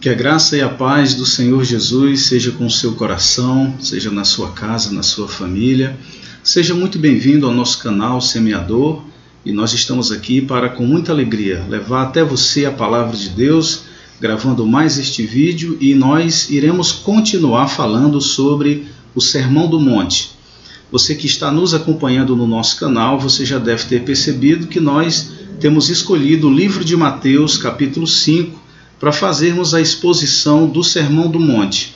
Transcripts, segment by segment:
Que a graça e a paz do Senhor Jesus seja com o seu coração, seja na sua casa, na sua família. Seja muito bem-vindo ao nosso canal Semeador, e nós estamos aqui para, com muita alegria, levar até você a palavra de Deus, gravando mais este vídeo, e nós iremos continuar falando sobre o Sermão do Monte. Você que está nos acompanhando no nosso canal, você já deve ter percebido que nós temos escolhido o livro de Mateus, capítulo 5, para fazermos a exposição do Sermão do Monte.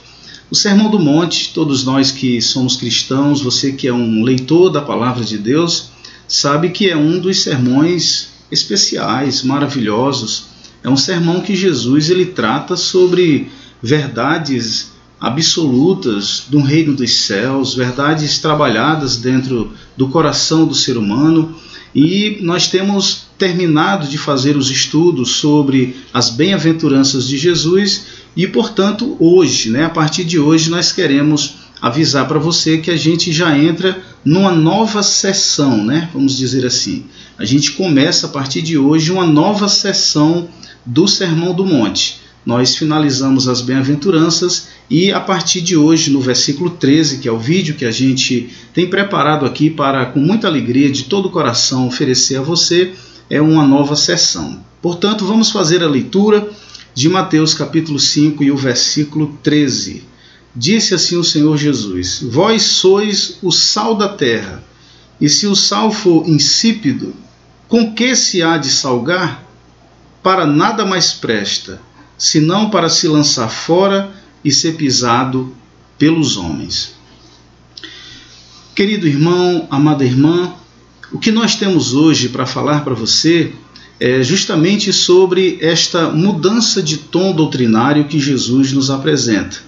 O Sermão do Monte, todos nós que somos cristãos, você que é um leitor da Palavra de Deus, sabe que é um dos sermões especiais, maravilhosos. É um sermão que Jesus ele trata sobre verdades absolutas do reino dos céus, verdades trabalhadas dentro do coração do ser humano. E nós temos terminado de fazer os estudos sobre as bem-aventuranças de Jesus e, portanto, hoje, a partir de hoje, nós queremos avisar para você que a gente já entra numa nova sessão, vamos dizer assim. A gente começa a partir de hoje uma nova sessão do Sermão do Monte. Nós finalizamos as bem-aventuranças e a partir de hoje, no versículo 13, que é o vídeo que a gente tem preparado aqui para, com muita alegria, de todo o coração, oferecer a você, é uma nova sessão. Portanto, vamos fazer a leitura de Mateus capítulo 5 e o versículo 13. Disse assim o Senhor Jesus: Vós sois o sal da terra, e se o sal for insípido, com que se há de salgar? Para nada mais presta, senão para se lançar fora e ser pisado pelos homens. Querido irmão, amada irmã, o que nós temos hoje para falar para você é justamente sobre esta mudança de tom doutrinário que Jesus nos apresenta.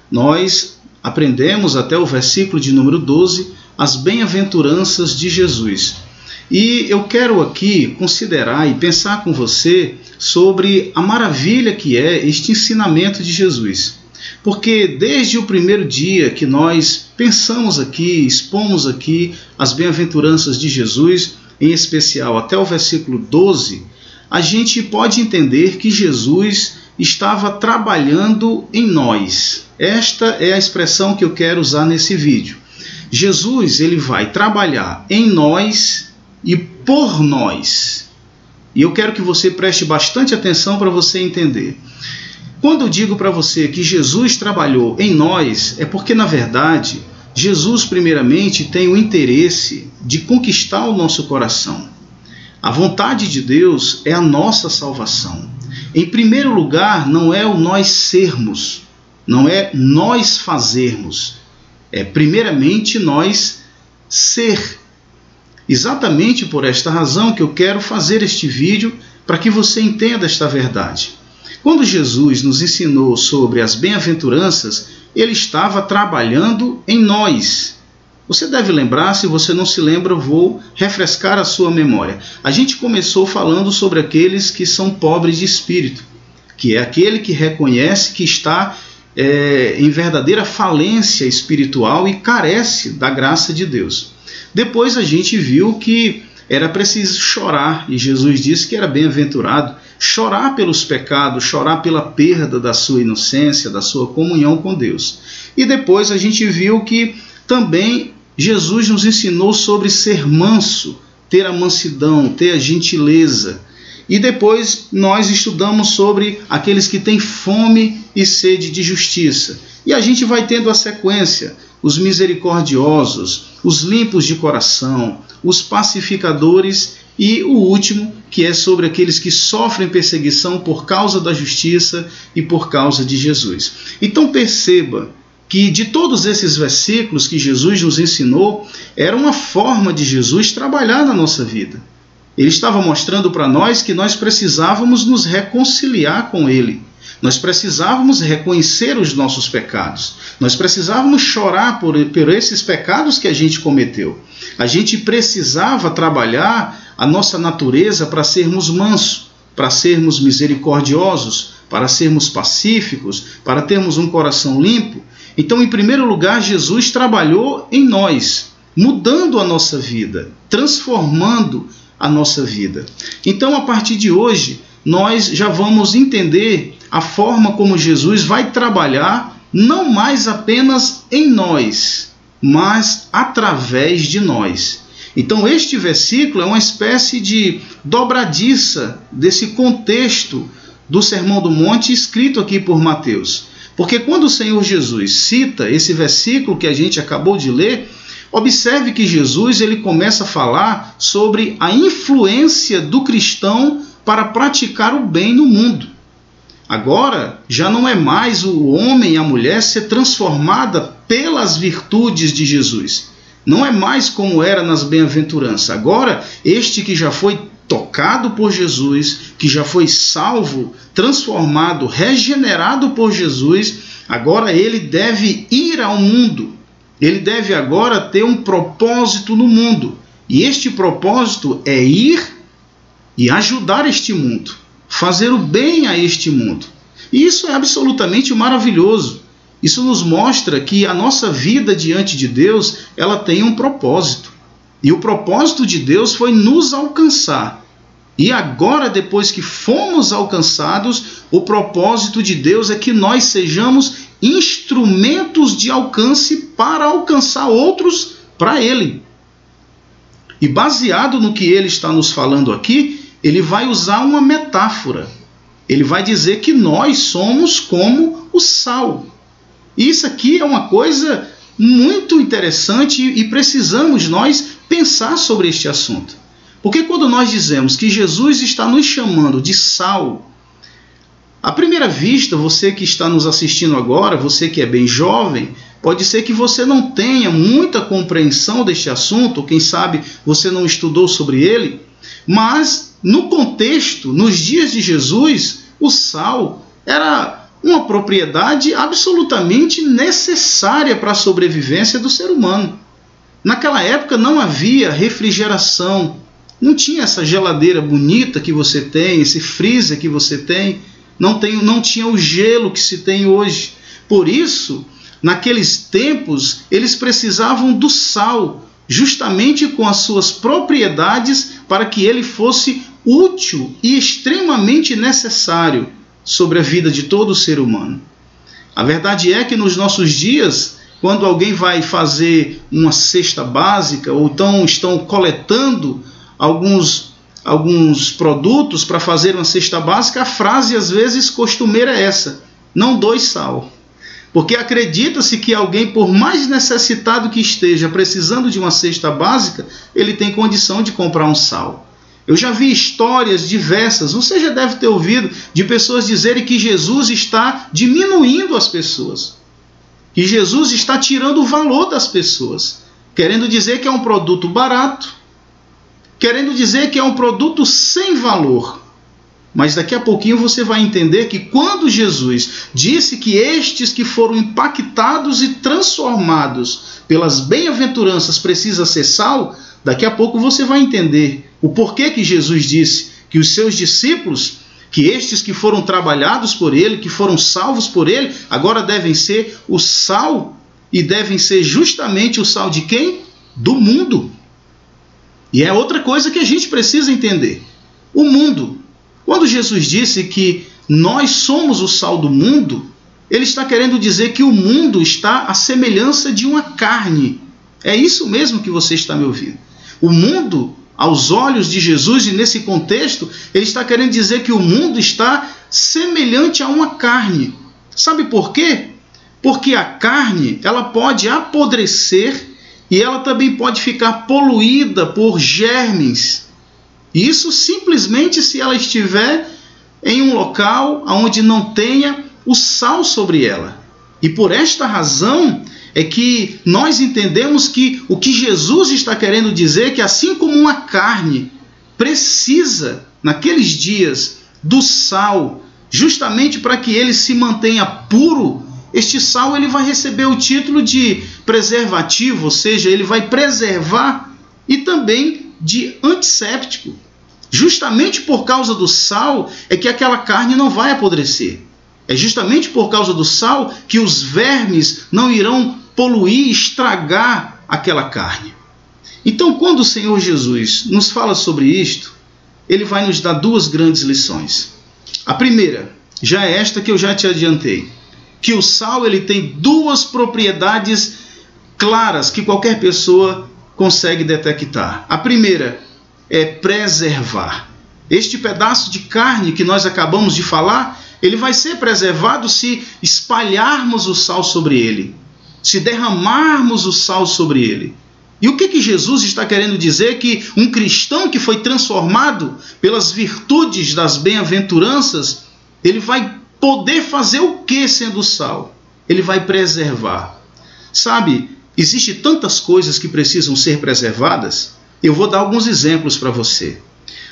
Nós aprendemos até o versículo de número 12 as bem-aventuranças de Jesus. E eu quero aqui considerar e pensar com você sobre a maravilha que é este ensinamento de Jesus. Porque desde o primeiro dia que nós pensamos aqui, expomos aqui as bem-aventuranças de Jesus, em especial até o versículo 12, a gente pode entender que Jesus estava trabalhando em nós. Esta é a expressão que eu quero usar nesse vídeo. Jesus ele vai trabalhar em nós e por nós. E eu quero que você preste bastante atenção para você entender. Quando eu digo para você que Jesus trabalhou em nós, é porque, na verdade, Jesus, primeiramente, tem o interesse de conquistar o nosso coração. A vontade de Deus é a nossa salvação. Em primeiro lugar, não é o nós sermos, não é nós fazermos. É, primeiramente, nós ser. Exatamente por esta razão que eu quero fazer este vídeo, para que você entenda esta verdade. Quando Jesus nos ensinou sobre as bem-aventuranças, ele estava trabalhando em nós. Você deve lembrar, se você não se lembra, eu vou refrescar a sua memória. A gente começou falando sobre aqueles que são pobres de espírito, que é aquele que reconhece que está em verdadeira falência espiritual e carece da graça de Deus. Depois a gente viu que era preciso chorar, e Jesus disse que era bem-aventurado chorar pelos pecados, chorar pela perda da sua inocência, da sua comunhão com Deus. E depois a gente viu que também Jesus nos ensinou sobre ser manso, ter a mansidão, ter a gentileza. E depois nós estudamos sobre aqueles que têm fome e sede de justiça. E a gente vai tendo a sequência: os misericordiosos, os limpos de coração, os pacificadores e o último, que é sobre aqueles que sofrem perseguição por causa da justiça e por causa de Jesus. Então perceba que de todos esses versículos que Jesus nos ensinou, era uma forma de Jesus trabalhar na nossa vida. Ele estava mostrando para nós que nós precisávamos nos reconciliar com Ele. Nós precisávamos reconhecer os nossos pecados. Nós precisávamos chorar por esses pecados que a gente cometeu. A gente precisava trabalhar a nossa natureza para sermos mansos, para sermos misericordiosos, para sermos pacíficos, para termos um coração limpo. Então, em primeiro lugar, Jesus trabalhou em nós, mudando a nossa vida, transformando a nossa vida. Então, a partir de hoje, nós já vamos entender a forma como Jesus vai trabalhar, não mais apenas em nós, mas através de nós. Então este versículo é uma espécie de dobradiça desse contexto do Sermão do Monte escrito aqui por Mateus. Porque quando o Senhor Jesus cita esse versículo que a gente acabou de ler, observe que Jesus ele começa a falar sobre a influência do cristão para praticar o bem no mundo. Agora, já não é mais o homem e a mulher ser transformada pelas virtudes de Jesus. Não é mais como era nas bem-aventuranças. Agora, este que já foi tocado por Jesus, que já foi salvo, transformado, regenerado por Jesus, agora ele deve ir ao mundo. Ele deve agora ter um propósito no mundo. E este propósito é ir e ajudar este mundo, fazer o bem a este mundo. E isso é absolutamente maravilhoso. Isso nos mostra que a nossa vida diante de Deus, ela tem um propósito. E o propósito de Deus foi nos alcançar. E agora, depois que fomos alcançados, o propósito de Deus é que nós sejamos instrumentos de alcance para alcançar outros para Ele. E baseado no que ele está nos falando aqui, ele vai usar uma metáfora. Ele vai dizer que nós somos como o sal. E isso aqui é uma coisa muito interessante e precisamos nós pensar sobre este assunto. Porque quando nós dizemos que Jesus está nos chamando de sal, à primeira vista, você que está nos assistindo agora, você que é bem jovem, pode ser que você não tenha muita compreensão deste assunto, ou quem sabe você não estudou sobre ele, mas no contexto, nos dias de Jesus, o sal era uma propriedade absolutamente necessária para a sobrevivência do ser humano. Naquela época não havia refrigeração, não tinha essa geladeira bonita que você tem, esse freezer que você tem, não tinha o gelo que se tem hoje. Por isso, naqueles tempos, eles precisavam do sal, justamente com as suas propriedades, para que ele fosse útil e extremamente necessário sobre a vida de todo ser humano. A verdade é que nos nossos dias, quando alguém vai fazer uma cesta básica, ou então estão coletando alguns produtos para fazer uma cesta básica, a frase às vezes costumeira é essa: não doe sal. Porque acredita-se que alguém, por mais necessitado que esteja, precisando de uma cesta básica, ele tem condição de comprar um sal. Eu já vi histórias diversas, você já deve ter ouvido, de pessoas dizerem que Jesus está diminuindo as pessoas, que Jesus está tirando o valor das pessoas, querendo dizer que é um produto barato, querendo dizer que é um produto sem valor. Mas daqui a pouquinho você vai entender que quando Jesus disse que estes que foram impactados e transformados pelas bem-aventuranças precisam ser sal, daqui a pouco você vai entender o porquê que Jesus disse que os seus discípulos, que estes que foram trabalhados por ele, que foram salvos por ele, agora devem ser o sal, e devem ser justamente o sal de quem? Do mundo. E é outra coisa que a gente precisa entender. O mundo. Quando Jesus disse que nós somos o sal do mundo, ele está querendo dizer que o mundo está à semelhança de uma carne. É isso mesmo que você está me ouvindo. O mundo, aos olhos de Jesus, e nesse contexto, ele está querendo dizer que o mundo está semelhante a uma carne. Sabe por quê? Porque a carne, ela pode apodrecer e ela também pode ficar poluída por germes. Isso simplesmente se ela estiver em um local onde não tenha o sal sobre ela. E por esta razão é que nós entendemos que o que Jesus está querendo dizer é que assim como uma carne precisa, naqueles dias, do sal, justamente para que ele se mantenha puro, este sal ele vai receber o título de preservativo, ou seja, ele vai preservar, e também de antisséptico. Justamente por causa do sal é que aquela carne não vai apodrecer. É justamente por causa do sal que os vermes não irão poluir, estragar aquela carne. Então, quando o Senhor Jesus nos fala sobre isto, ele vai nos dar duas grandes lições. A primeira, já é esta que eu já te adiantei, que o sal ele tem duas propriedades claras que qualquer pessoa consegue detectar. A primeira é preservar. Este pedaço de carne que nós acabamos de falar, ele vai ser preservado se espalharmos o sal sobre ele, se derramarmos o sal sobre ele. E o que Jesus está querendo dizer? Que um cristão que foi transformado pelas virtudes das bem-aventuranças, ele vai poder fazer o que sendo sal? Ele vai preservar. Sabe, existem tantas coisas que precisam ser preservadas. Eu vou dar alguns exemplos para você.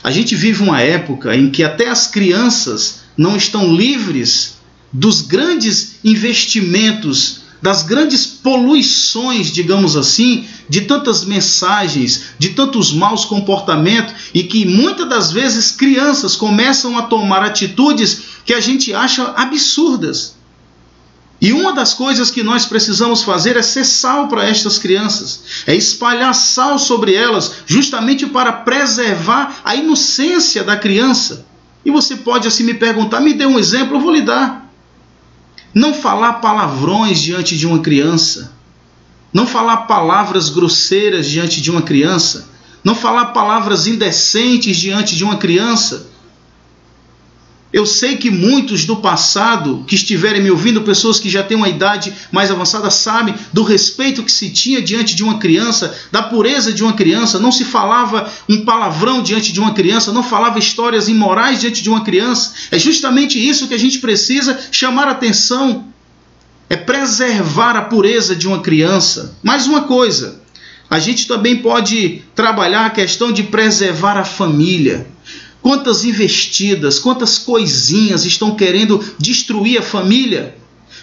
A gente vive uma época em que até as crianças não estão livres dos grandes investimentos, das grandes poluições, digamos assim, de tantas mensagens, de tantos maus comportamentos, e que muitas das vezes crianças começam a tomar atitudes que a gente acha absurdas. E uma das coisas que nós precisamos fazer é ser sal para estas crianças, é espalhar sal sobre elas, justamente para preservar a inocência da criança. E você pode assim me perguntar, me dê um exemplo, eu vou lhe dar. Não falar palavrões diante de uma criança, não falar palavras grosseiras diante de uma criança, não falar palavras indecentes diante de uma criança. Eu sei que muitos do passado que estiverem me ouvindo, pessoas que já têm uma idade mais avançada, sabem do respeito que se tinha diante de uma criança, da pureza de uma criança. Não se falava um palavrão diante de uma criança, não falava histórias imorais diante de uma criança. É justamente isso que a gente precisa chamar a atenção. É preservar a pureza de uma criança. Mais uma coisa, a gente também pode trabalhar a questão de preservar a família. Quantas investidas, quantas coisinhas estão querendo destruir a família?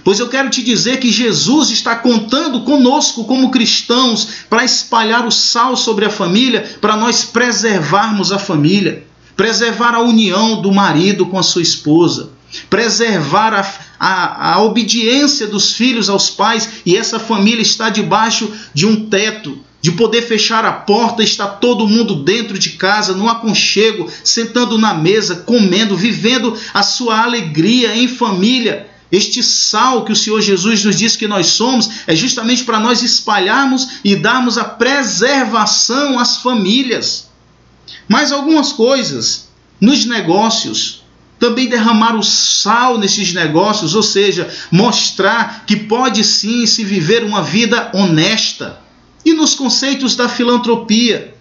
Pois eu quero te dizer que Jesus está contando conosco como cristãos para espalhar o sal sobre a família, para nós preservarmos a família, preservar a união do marido com a sua esposa, preservar a obediência dos filhos aos pais, e essa família está debaixo de um teto, de poder fechar a porta, está todo mundo dentro de casa, no aconchego, sentando na mesa, comendo, vivendo a sua alegria em família. Este sal que o Senhor Jesus nos diz que nós somos, é justamente para nós espalharmos e darmos a preservação às famílias. Mais algumas coisas, nos negócios, também derramar o sal nesses negócios, ou seja, mostrar que pode sim se viver uma vida honesta. E nos conceitos da filantropia,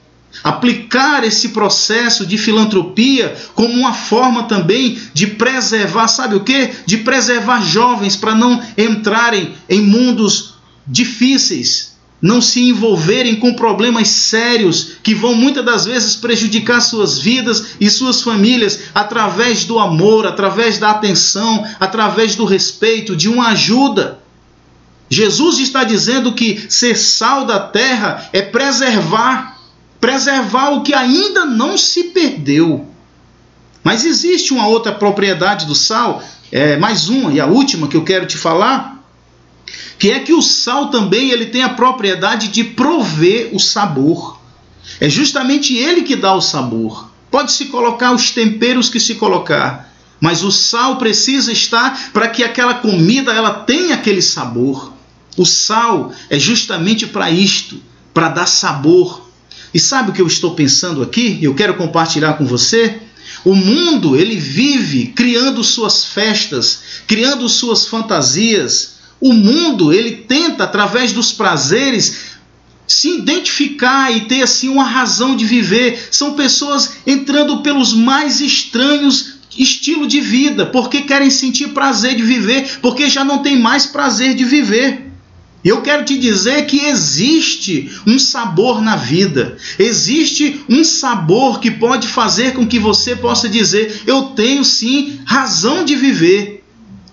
aplicar esse processo de filantropia como uma forma também de preservar, sabe o quê? De preservar jovens para não entrarem em mundos difíceis, não se envolverem com problemas sérios que vão muitas das vezes prejudicar suas vidas e suas famílias, através do amor, através da atenção, através do respeito, de uma ajuda. Jesus está dizendo que ser sal da terra é preservar o que ainda não se perdeu. Mas existe uma outra propriedade do sal, mais uma e a última que eu quero te falar, que é que o sal também ele tem a propriedade de prover o sabor. É justamente ele que dá o sabor. Pode-se colocar os temperos que se colocar, mas o sal precisa estar para que aquela comida ela tenha aquele sabor. O sal é justamente para isto, para dar sabor. E sabe o que eu estou pensando aqui? Eu quero compartilhar com você. O mundo, ele vive criando suas festas, criando suas fantasias. O mundo, ele tenta, através dos prazeres, se identificar e ter assim uma razão de viver. São pessoas entrando pelos mais estranhos estilos de vida, porque querem sentir prazer de viver, porque já não tem mais prazer de viver. Eu quero te dizer que existe um sabor na vida, existe um sabor que pode fazer com que você possa dizer, eu tenho sim razão de viver.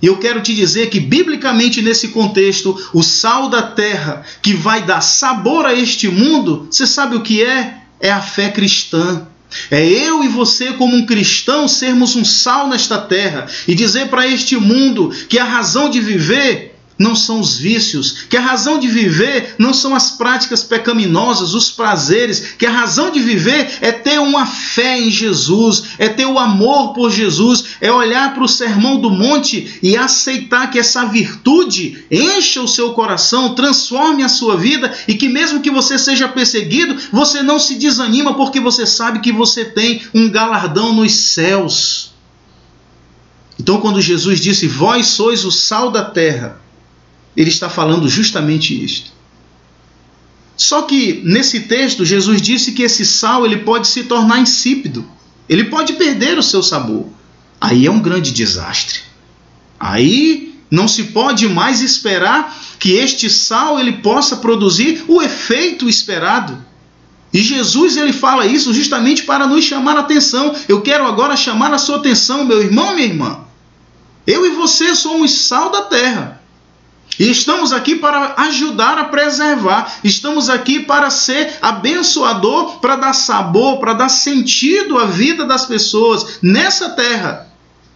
E eu quero te dizer que biblicamente nesse contexto, o sal da terra que vai dar sabor a este mundo, você sabe o que é? É a fé cristã. É eu e você como um cristão sermos um sal nesta terra e dizer para este mundo que a razão de viver não são os vícios, que a razão de viver não são as práticas pecaminosas, os prazeres, que a razão de viver é ter uma fé em Jesus, é ter o amor por Jesus, é olhar para o Sermão do Monte e aceitar que essa virtude encha o seu coração, transforme a sua vida e que mesmo que você seja perseguido, você não se desanima porque você sabe que você tem um galardão nos céus. Então, quando Jesus disse, vós sois o sal da terra, ele está falando justamente isto. Só que, nesse texto, Jesus disse que esse sal ele pode se tornar insípido. Ele pode perder o seu sabor. Aí é um grande desastre. Aí não se pode mais esperar que este sal ele possa produzir o efeito esperado. E Jesus ele fala isso justamente para nos chamar a atenção. Eu quero agora chamar a sua atenção, meu irmão e minha irmã. Eu e você somos sal da terra. E estamos aqui para ajudar a preservar. Estamos aqui para ser abençoador, para dar sabor, para dar sentido à vida das pessoas nessa terra.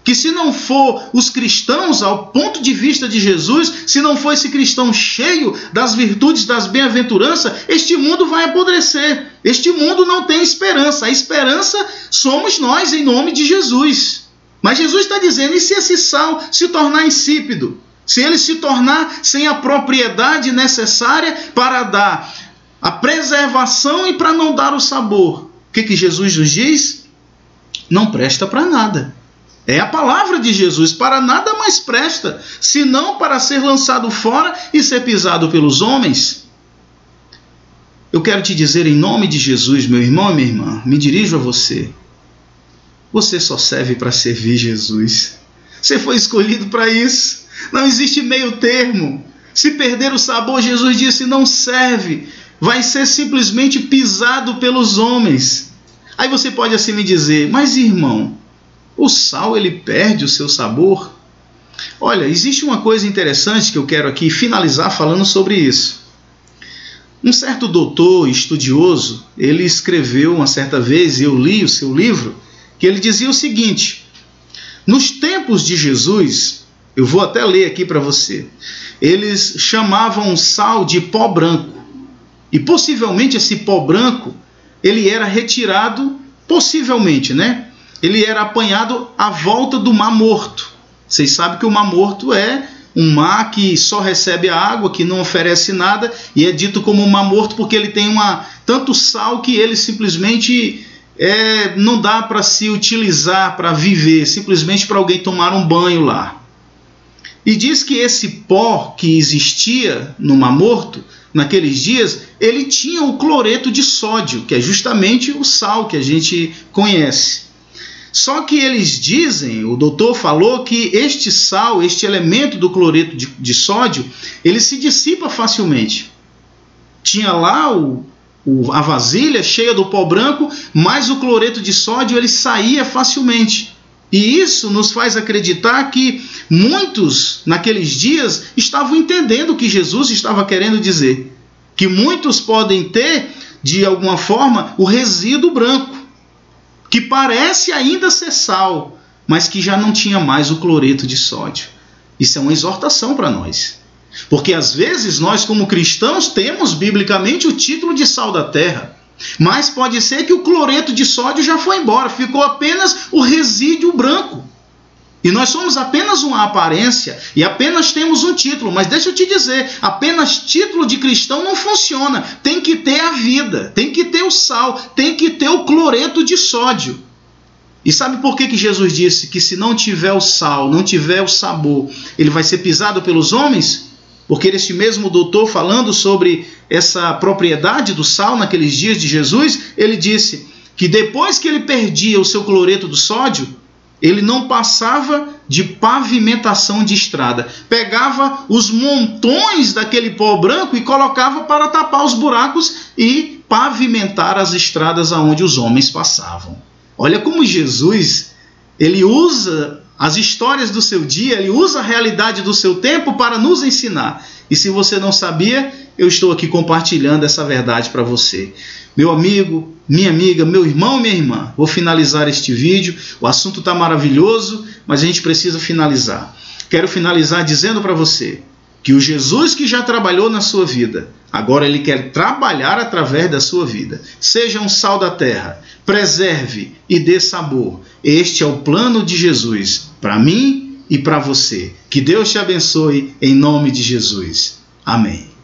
Que se não for os cristãos, ao ponto de vista de Jesus, se não for esse cristão cheio das virtudes, das bem-aventuranças, este mundo vai apodrecer. Este mundo não tem esperança. A esperança somos nós, em nome de Jesus. Mas Jesus está dizendo, e se esse sal se tornar insípido? Se ele se tornar sem a propriedade necessária para dar a preservação e para não dar o sabor? O que Jesus nos diz? Não presta para nada. É a palavra de Jesus, para nada mais presta, senão para ser lançado fora e ser pisado pelos homens. Eu quero te dizer em nome de Jesus, meu irmão e minha irmã, me dirijo a você. Você só serve para servir Jesus. Você foi escolhido para isso. Não existe meio termo. Se perder o sabor, Jesus disse, não serve. Vai ser simplesmente pisado pelos homens. Aí você pode assim me dizer, mas irmão, o sal ele perde o seu sabor? Olha, existe uma coisa interessante que eu quero aqui finalizar falando sobre isso. Um certo doutor estudioso, ele escreveu uma certa vez, e eu li o seu livro, que ele dizia o seguinte, nos tempos de Jesus, eu vou até ler aqui para você, eles chamavam o sal de pó branco, e possivelmente esse pó branco, ele era retirado, possivelmente, né? Ele era apanhado à volta do Mar Morto. Vocês sabem que o Mar Morto é um mar que só recebe a água, que não oferece nada, e é dito como um Mar Morto porque ele tem tanto sal que ele simplesmente não dá para se utilizar para viver, simplesmente para alguém tomar um banho lá. E diz que esse pó que existia no Mar Morto, naqueles dias, ele tinha o cloreto de sódio, que é justamente o sal que a gente conhece. Só que eles dizem, o doutor falou que este sal, este elemento do cloreto de sódio, ele se dissipa facilmente. Tinha lá a vasilha cheia do pó branco, mas o cloreto de sódio ele saía facilmente. E isso nos faz acreditar que muitos naqueles dias estavam entendendo o que Jesus estava querendo dizer. Que muitos podem ter, de alguma forma, o resíduo branco, que parece ainda ser sal, mas que já não tinha mais o cloreto de sódio. Isso é uma exortação para nós. Porque às vezes nós, como cristãos, temos biblicamente o título de sal da terra. Mas pode ser que o cloreto de sódio já foi embora, ficou apenas o resíduo branco. E nós somos apenas uma aparência e apenas temos um título. Mas deixa eu te dizer, apenas título de cristão não funciona. Tem que ter a vida, tem que ter o sal, tem que ter o cloreto de sódio. E sabe por que Jesus disse que se não tiver o sal, não tiver o sabor, ele vai ser pisado pelos homens? Porque este mesmo doutor, falando sobre essa propriedade do sal naqueles dias de Jesus, ele disse que depois que ele perdia o seu cloreto do sódio, ele não passava de pavimentação de estrada. Pegava os montões daquele pó branco e colocava para tapar os buracos e pavimentar as estradas aonde os homens passavam. Olha como Jesus, ele usa as histórias do seu dia, ele usa a realidade do seu tempo para nos ensinar. E se você não sabia, eu estou aqui compartilhando essa verdade para você. Meu amigo, minha amiga, meu irmão, minha irmã, vou finalizar este vídeo. O assunto está maravilhoso, mas a gente precisa finalizar. Quero finalizar dizendo para você que o Jesus que já trabalhou na sua vida, agora Ele quer trabalhar através da sua vida. Seja um sal da terra, preserve e dê sabor. Este é o plano de Jesus para mim e para você. Que Deus te abençoe em nome de Jesus. Amém.